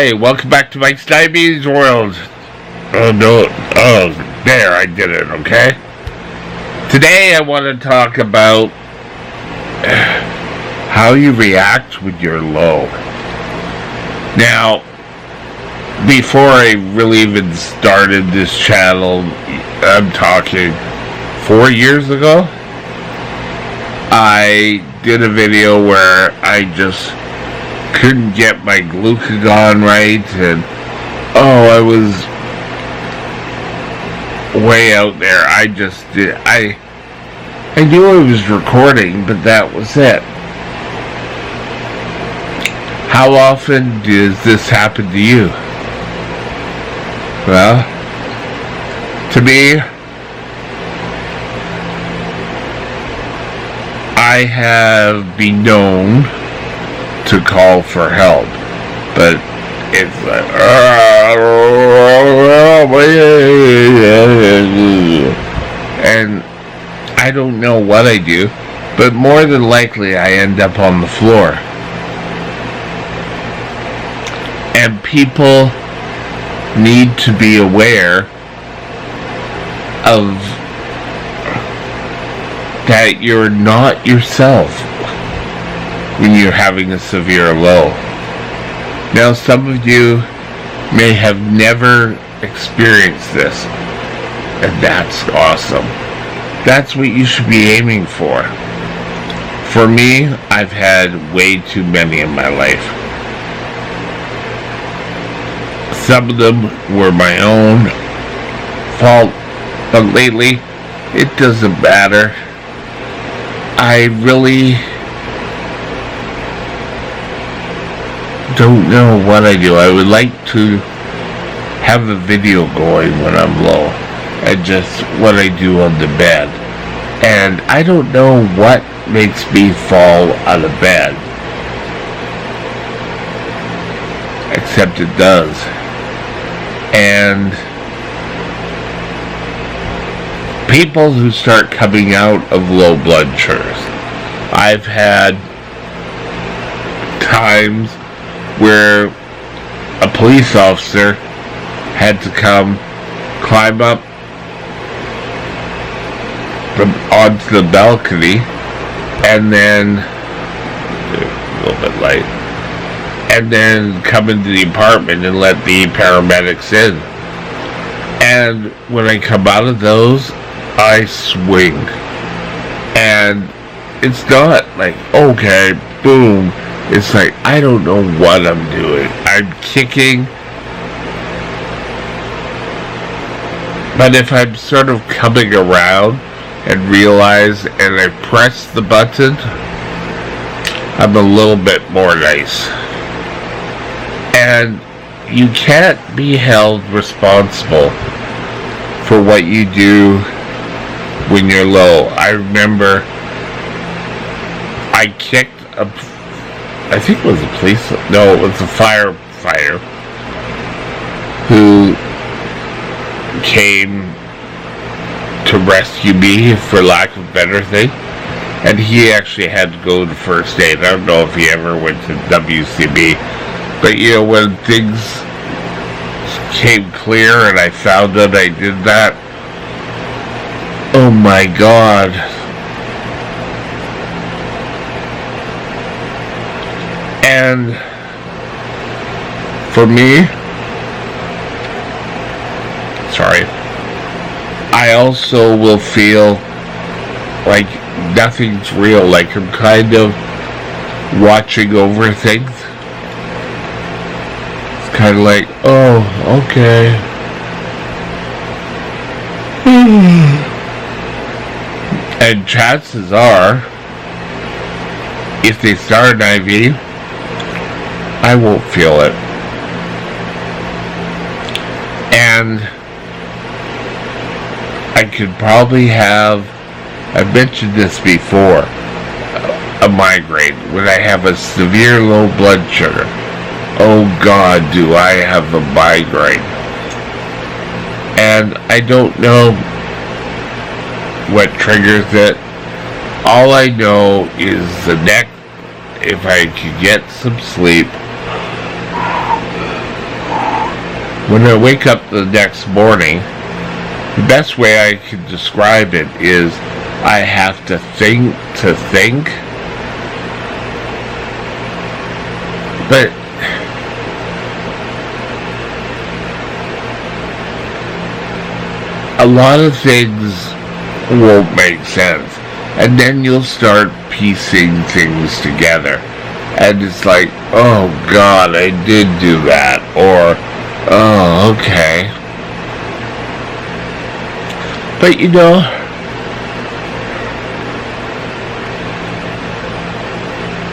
Hi, welcome back to Mike's Diabetes World. Oh, no. Oh, there, I did it, okay? Today I want to talk about how you react when you're low. Now, before I really even started this channel, I'm talking 4 years ago, I did a video where I just couldn't get my glucagon right, and I was way out there. I knew I was recording, but that was it. How often does this happen to you? Well, to me, I have been known to call for help, but it's like, and I don't know what I do, but more than likely I end up on the floor. And people need to be aware of that you're not yourself when you're having a severe low. Now, some of you may have never experienced this, and that's awesome. That's what you should be aiming for. For me, I've had way too many in my life. Some of them were my own fault, but lately, it doesn't matter. I really don't know what I do. I would like to have a video going when I'm low, and just what I do on the bed. And I don't know what makes me fall out of bed, except it does. And people who start coming out of low blood sugars. I've had times where a police officer had to come climb up onto the balcony and then a little bit light, and then come into the apartment and let the paramedics in. And when I come out of those, I swing, and it's not like, okay, boom. It's like, I don't know what I'm doing. I'm kicking. But if I'm sort of coming around and realize, and I press the button, I'm a little bit more nice. And you can't be held responsible for what you do when you're low. I remember I kicked I think it was a police, no, it was a firefighter who came to rescue me, for lack of a better thing, and he actually had to go to first aid. I don't know if he ever went to WCB, but when things came clear and I found out I did that, oh my God. And for me, I also will feel like nothing's real, like I'm kind of watching over things. It's kind of like, oh, okay. And chances are, if they start an IV, I won't feel it. And I could probably have, I've mentioned this before, a migraine. When I have a severe low blood sugar, oh God, do I have a migraine. And I don't know what triggers it. All I know is the neck, if I could get some sleep, when I wake up the next morning, the best way I can describe it is I have to think to think. But a lot of things won't make sense. And then you'll start piecing things together. And it's like, oh God, I did do that. Or, oh, okay. But you know,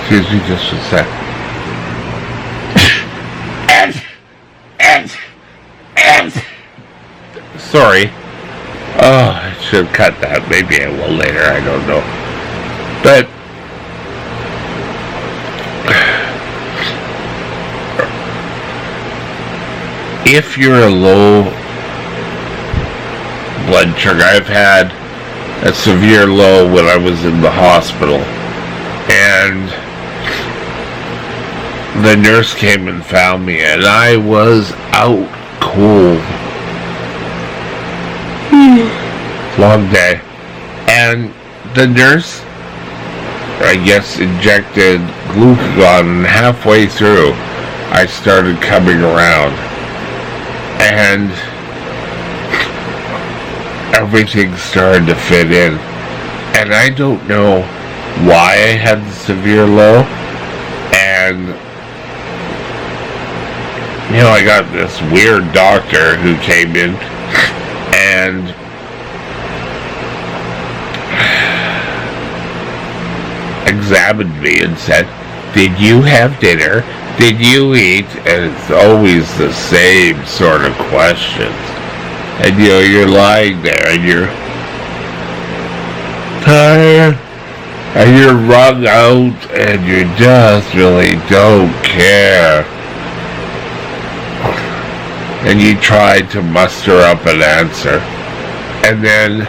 excuse me just a sec. Sorry. Oh, I should cut that. Maybe I will later. I don't know. But if you're a low blood sugar, I've had a severe low when I was in the hospital, and the nurse came and found me, and I was out cold. Long day. And the nurse, I guess, injected glucagon, and halfway through I started coming around, and everything started to fit in. And I don't know why I had the severe low, and you know, I got this weird doctor who came in and examined me and said, did you have dinner? Did you eat? And it's always the same sort of questions. And you know, you're lying there and you're tired and you're wrung out and you just really don't care. And you try to muster up an answer. And then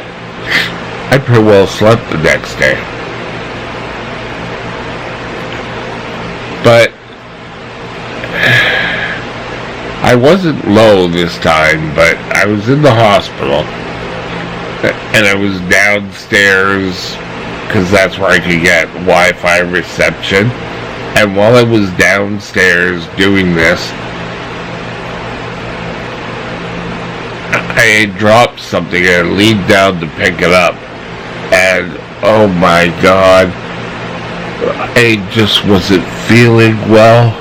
I pretty well slept the next day. But I wasn't low this time, but I was in the hospital. And I was downstairs because that's where I could get Wi-Fi reception. And while I was downstairs doing this, I dropped something and I leaned down to pick it up, and oh my God, I just wasn't feeling well.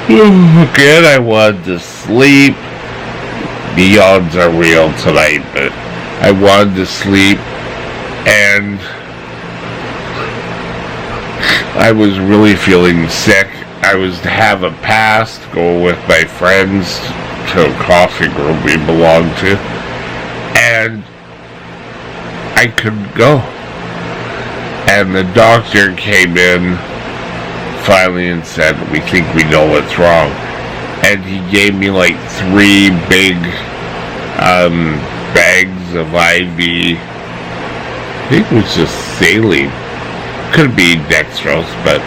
Again, I wanted to sleep. The yawns are real tonight, but I wanted to sleep, and I was really feeling sick. I was to have a pass to go with my friends to a coffee group we belonged to, and I couldn't go. And the doctor came in finally and said, we think we know what's wrong. And he gave me like 3 big bags of IV. I think it was just saline. Could be dextrose, but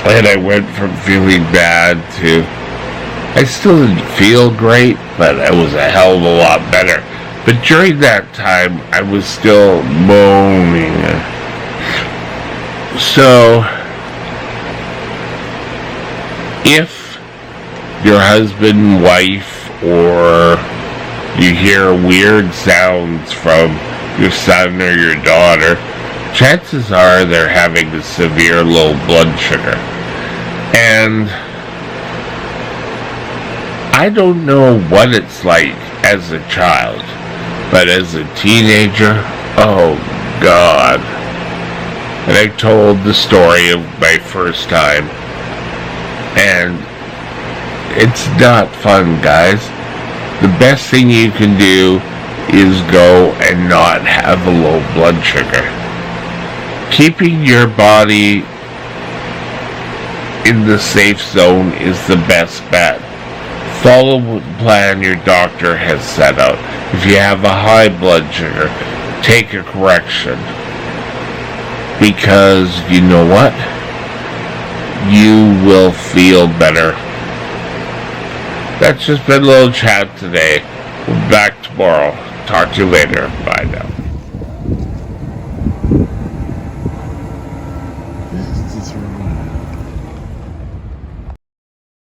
and I went from feeling bad to, I still didn't feel great, but I was a hell of a lot better. But during that time, I was still moaning. So, if your husband, wife, or you hear weird sounds from your son or your daughter, chances are they're having a severe low blood sugar. And I don't know what it's like as a child, but as a teenager, oh God. And I told the story of my first time, and it's not fun, guys. The best thing you can do is go and not have a low blood sugar. Keeping your body in the safe zone is the best bet. Follow the plan your doctor has set out. If you have a high blood sugar, take a correction. Because you know what? You will feel better That's just been a little chat today. We'll be back tomorrow. Talk to you later. Bye now.